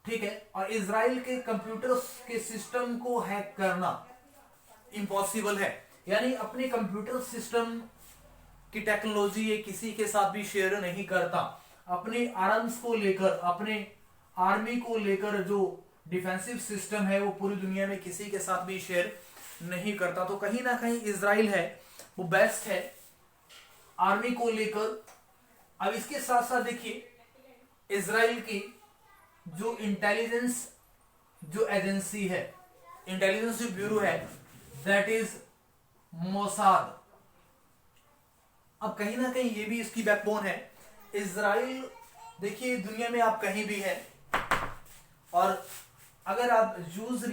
ठीक है। और इजराइल के कंप्यूटर्स के सिस्टम को हैक करना इम्पॉसिबल है। यानी अपने कंप्यूटर सिस्टम की टेक्नोलॉजी ये किसी के साथ भी शेयर नहीं करता। अपने आर्म्स को लेकर, अपने आर्मी को लेकर जो डिफेंसिव सिस्टम है वो पूरी दुनिया में किसी के साथ भी शेयर नहीं करता। तो कहीं ना कहीं इजराइल है वो बेस्ट है आर्मी को लेकर। अब इसके साथ साथ देखिए इजराइल की जो इंटेलिजेंस जो एजेंसी है, इंटेलिजेंस जो ब्यूरो है, दैट इज मोसाद। अब कहीं ना कहीं ये भी इसकी बैकबोन है। इजराइल देखिए दुनिया में आप कहीं भी हैं और अगर आप जूस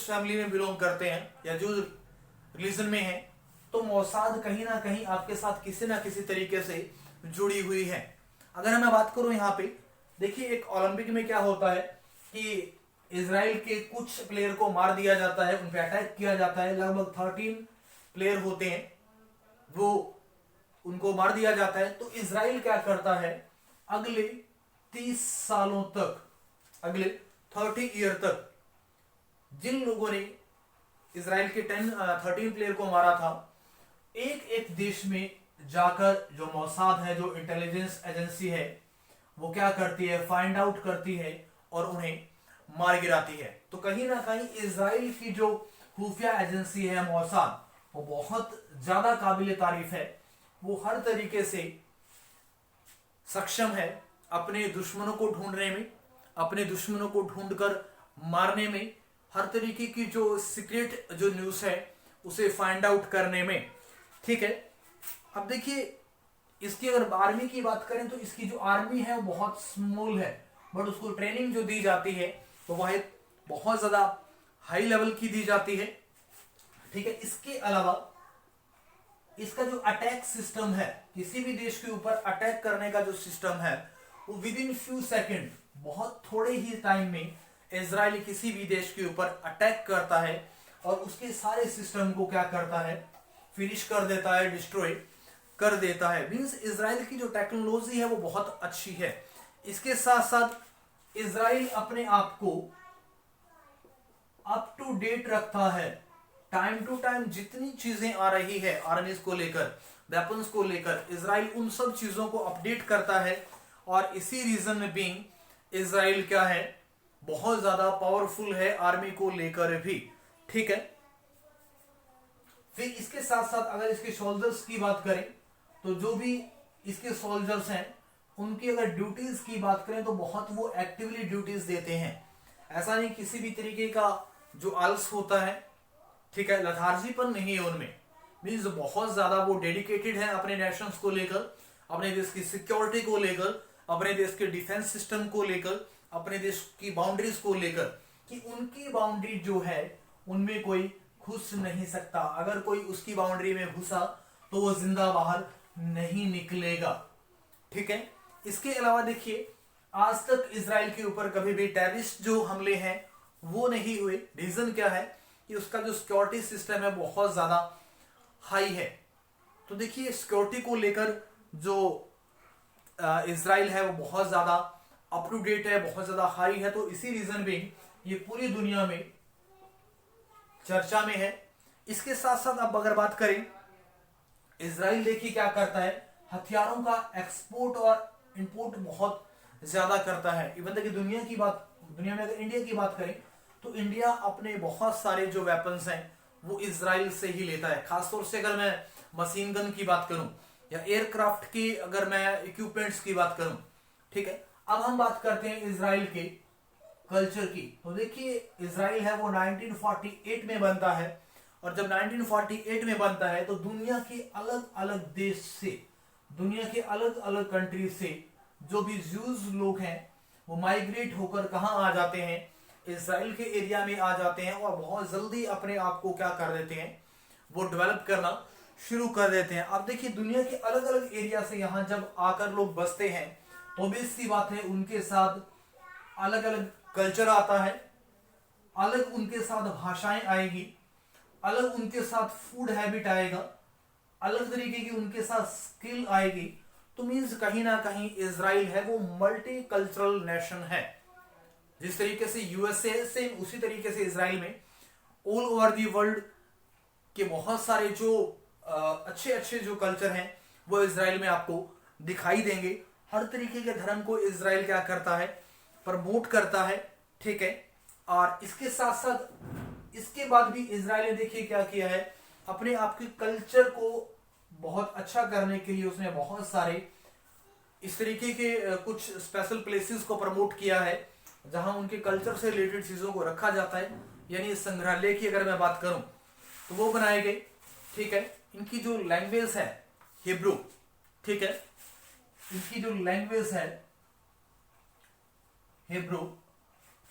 फैमिली में बिलोंग करते हैं या जूस रिलीजन में हैं, तो मोसाद कहीं ना कहीं आपके साथ किसी ना किसी तरीके से जुड़ी हुई है। अगर मैं बात करूं यहाँ पे, देखिए एक ओलंपिक में क्या होता है कि इजराइल के कुछ प्लेयर को मार दिया जाता है, उन पे अटैक किया जाता है। लगभग 13 प्लेयर होते हैं, वो उनको मार दिया जाता है। तो इजराइल क्या करता है, अगले 30 सालों तक, अगले 30 ईयर तक जिन लोगों ने इजराइल के 13 प्लेयर को मारा था, एक एक देश में जाकर जो मोसाद है, जो इंटेलिजेंस एजेंसी है, वो क्या करती है, फाइंड आउट करती है और उन्हें मार गिराती है। तो कहीं ना कहीं इजराइल की जो खुफिया एजेंसी है मोसाद, वो बहुत ज्यादा काबिल तारीफ है। वो हर तरीके से सक्षम है अपने दुश्मनों को ढूंढने में, अपने दुश्मनों को ढूंढकर मारने में, हर तरीके की जो सीक्रेट जो न्यूज़ है उसे फाइंड आउट करने में। ठीक है, अब देखिए इसकी अगर आर्मी की बात करें तो इसकी जो आर्मी है वो बहुत स्मॉल है, बट उसको ट्रेनिंग जो दी जाती है तो वह बहुत ज्यादा हाई लेवल की दी जाती है। ठीक है, इसके अलावा इसका जो अटैक सिस्टम है, किसी भी देश के ऊपर अटैक करने का जो सिस्टम है, वो विद इन फ्यू सेकेंड, बहुत थोड़े ही टाइम में इजराइल किसी भी देश के ऊपर अटैक करता है और उसके सारे सिस्टम को क्या करता है, फिनिश कर देता है, डिस्ट्रॉय कर देता है। मींस इजराइल की जो टेक्नोलॉजी है वो बहुत अच्छी है। इसके साथ साथ इजराइल अपने आप को अप टू डेट रखता है। टाइम टू टाइम जितनी चीजें आ रही है आर्मीज को लेकर, वेपन्स को लेकर, इजराइल उन सब चीजों को अपडेट करता है। और इसी रीजन में बीइंग इजराइल क्या है, बहुत ज्यादा पावरफुल है आर्मी को लेकर भी। ठीक है, फिर इसके साथ साथ अगर इसके सोल्जर्स की बात करें तो जो भी इसके सोल्जर्स हैं उनकी अगर ड्यूटीज की बात करें तो बहुत वो एक्टिवली ड्यूटीज देते हैं। ऐसा नहीं किसी भी तरीके का जो आलस होता है, ठीक है, लथार्जीपन नहीं है उनमें। मीन्स बहुत ज्यादा वो डेडिकेटेड है अपने नेशंस को लेकर, अपने देश की सिक्योरिटी को लेकर, अपने देश के डिफेंस सिस्टम को लेकर, अपने देश की बाउंड्रीज को लेकर, कि उनकी बाउंड्री जो है उनमें कोई घुस नहीं सकता। अगर कोई उसकी बाउंड्री में घुसा तो वो जिंदा बाहर नहीं निकलेगा। ठीक है, इसके अलावा देखिए आज तक इजराइल के ऊपर कभी भी टेररिस्ट जो हमले हैं वो नहीं हुए। रीजन क्या है कि उसका जो सिक्योरिटी सिस्टम है बहुत ज्यादा हाई है। तो देखिए सिक्योरिटी को लेकर जो इजराइल है वो बहुत ज्यादा अप टू डेट है, बहुत ज्यादा हाई है। तो इसी रीजन भी ये पूरी दुनिया में चर्चा में है। इसके साथ साथ अब अगर बात करें, इजराइल देखिए क्या करता है, हथियारों का एक्सपोर्ट और इंपोर्ट बहुत ज्यादा करता है। इवन तक दुनिया में अगर इंडिया की बात करें तो इंडिया अपने बहुत सारे जो वेपन्स हैं वो इजराइल से ही लेता है। खासतौर से अगर मैं मशीन गन की बात करूं या एयरक्राफ्ट की, अगर मैं इक्विपमेंट्स की बात करूं। ठीक है, अब हम बात करते हैं इजराइल के कल्चर की। तो देखिए इजराइल है वो 1948 में बनता है और जब 1948 में बनता है तो दुनिया के अलग अलग देश से, दुनिया के अलग अलग कंट्री से जो भी ज्यूज लोग हैं वो माइग्रेट होकर कहां आ जाते हैं, इजराइल के एरिया में आ जाते हैं और बहुत जल्दी अपने आप को क्या कर देते हैं, वो डेवलप करना शुरू कर देते हैं। अब देखिए दुनिया के अलग अलग एरिया से यहाँ जब आकर लोग बसते हैं तो भी सी बात है उनके साथ अलग अलग कल्चर आता है, अलग उनके साथ भाषाएं आएगी, अलग उनके साथ फूड हैबिट आएगा, अलग तरीके की उनके साथ स्किल आएगी। तो मीन्स कहीं ना कहीं इजराइल है वो मल्टी कल्चरल नेशन है। जिस तरीके से यूएसए से उसी तरीके से इजराइल में ऑल ओवर दी वर्ल्ड के बहुत सारे जो अच्छे अच्छे जो कल्चर हैं वो इजराइल में आपको दिखाई देंगे। हर तरीके के धर्म को इजराइल क्या करता है, प्रमोट करता है, ठीक है। और इसके साथ साथ इसके बाद भी इजराइल ने देखिए क्या किया है, अपने आप के कल्चर को बहुत अच्छा करने के लिए उसने बहुत सारे इस तरीके के कुछ स्पेशल प्लेसेस को प्रमोट किया है जहां उनके कल्चर से रिलेटेड चीजों को रखा जाता है। यानी संग्रहालय की अगर मैं बात करूं तो वो बनाए गए, ठीक है। इनकी जो लैंग्वेज है हिब्रू, ठीक है, इनकी जो लैंग्वेज है हिब्रू,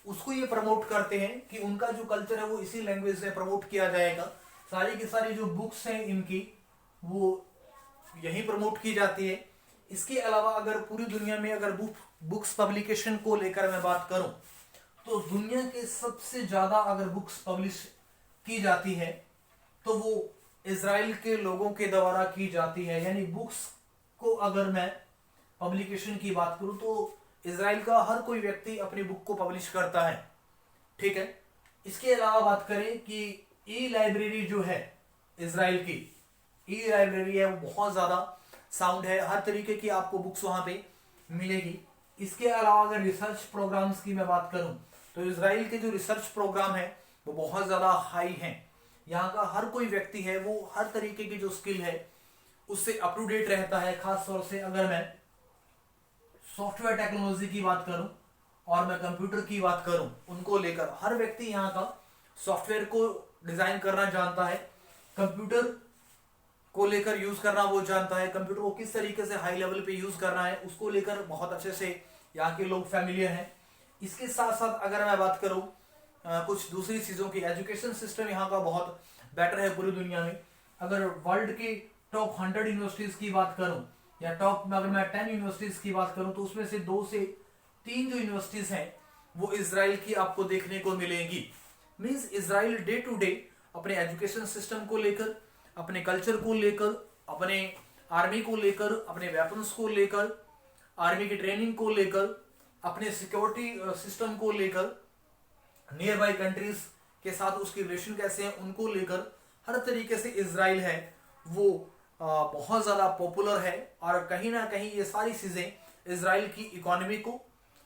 उसको ये प्रमोट करते हैं कि उनका जो कल्चर है वो इसी लैंग्वेज से प्रमोट किया जाएगा। सारी की सारी जो बुक्स हैं इनकी वो यहीं प्रमोट की जाती है। इसके अलावा अगर पूरी दुनिया में अगर बुक्स पब्लिकेशन को लेकर मैं बात करूं तो दुनिया के सबसे ज्यादा अगर बुक्स पब्लिश की जाती है तो वो इजराइल के लोगों के द्वारा की जाती है। यानी बुक्स को अगर मैं पब्लिकेशन की बात करूं तो इजराइल का हर कोई व्यक्ति अपनी बुक को पब्लिश करता है, ठीक है। इसके अलावा बात करें कि ई लाइब्रेरी जो है इजराइल की, ई लाइब्रेरी है वो बहुत ज्यादा साउंड है, हर तरीके की आपको बुक्स वहां पे मिलेगी। इसके अलावा अगर रिसर्च प्रोग्राम्स की मैं बात करूं तो इजराइल के जो रिसर्च प्रोग्राम है वो बहुत ज्यादा हाई हैं। यहाँ का हर कोई व्यक्ति है वो हर तरीके की जो स्किल है उससे अप टू डेट रहता है। खास तौर से अगर मैं सॉफ्टवेयर टेक्नोलॉजी की बात करूं और मैं कंप्यूटर की बात करूं, उनको लेकर हर व्यक्ति यहाँ का सॉफ्टवेयर को डिजाइन करना जानता है, कंप्यूटर को लेकर यूज करना वो जानता है, कंप्यूटर को किस तरीके से हाई लेवल पे यूज करना है उसको लेकर बहुत अच्छे से यहाँ के लोग फैमिलियर हैं। इसके साथ साथ अगर मैं बात करूं कुछ दूसरी चीजों की, एजुकेशन सिस्टम यहाँ का बहुत बेटर है पूरी दुनिया में। अगर वर्ल्ड की टॉप 100 यूनिवर्सिटीज की बात करूं या टॉप में अगर मैं 10 यूनिवर्सिटीज की बात करूं तो उसमें से 2 से 3 जो यूनिवर्सिटीज हैं वो इजराइल की आपको देखने को मिलेंगी। Means Israel day to day अपने एजुकेशन सिस्टम को लेकर, अपने कल्चर को लेकर, अपने आर्मी को लेकर, अपने वेपन्स को लेकर, आर्मी की ट्रेनिंग को लेकर, अपने सिक्योरिटी सिस्टम को लेकर, नियर बाई कंट्रीज के साथ उसकी रिलेशन कैसे हैं उनको लेकर, हर तरीके से इजराइल है वो बहुत ज्यादा पॉपुलर है। और कहीं ना कहीं ये सारी चीजें इजराइल की इकोनॉमी को,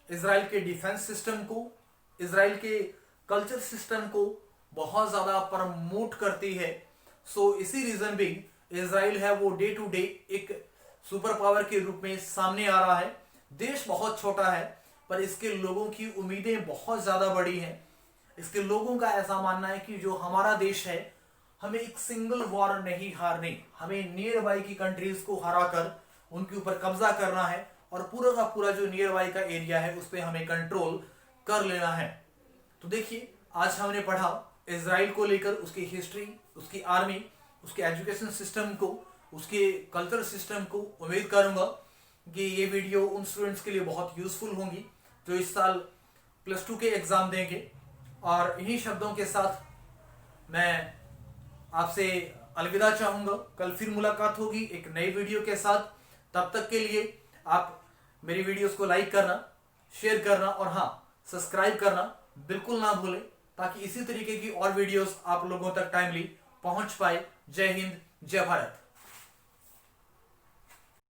इजराइल के डिफेंस सिस्टम को, इजराइल के कल्चर सिस्टम को बहुत ज्यादा प्रमोट करती है। सो इसी रीजन भी इजराइल है वो डे टू डे एक सुपर पावर के रूप में सामने आ रहा है। देश बहुत छोटा है पर इसके लोगों की उम्मीदें बहुत ज्यादा बड़ी हैं। इसके लोगों का ऐसा मानना है कि जो हमारा देश है हमें एक सिंगल वॉर नहीं हारनी, हमें नियर बाई की कंट्रीज को हराकर उनके ऊपर कब्जा करना है और पूरा का पूरा जो नियर बाई का एरिया है उस पर हमें कंट्रोल कर लेना है। तो देखिए आज हमने पढ़ा इजराइल को लेकर, उसकी हिस्ट्री, उसकी आर्मी, उसके एजुकेशन सिस्टम को, उसके कल्चर सिस्टम को। उम्मीद करूंगा कि ये वीडियो उन स्टूडेंट्स के लिए बहुत यूजफुल होंगी जो इस साल +2 के एग्जाम देंगे। और इन्हीं शब्दों के साथ मैं आपसे अलविदा चाहूंगा। कल फिर मुलाकात होगी एक नई वीडियो के साथ। तब तक के लिए आप मेरी वीडियोस को लाइक करना, शेयर करना और हाँ सब्सक्राइब करना बिल्कुल ना भूलें ताकि इसी तरीके की और वीडियोस आप लोगों तक टाइमली पहुंच पाए। जय हिंद, जय भारत।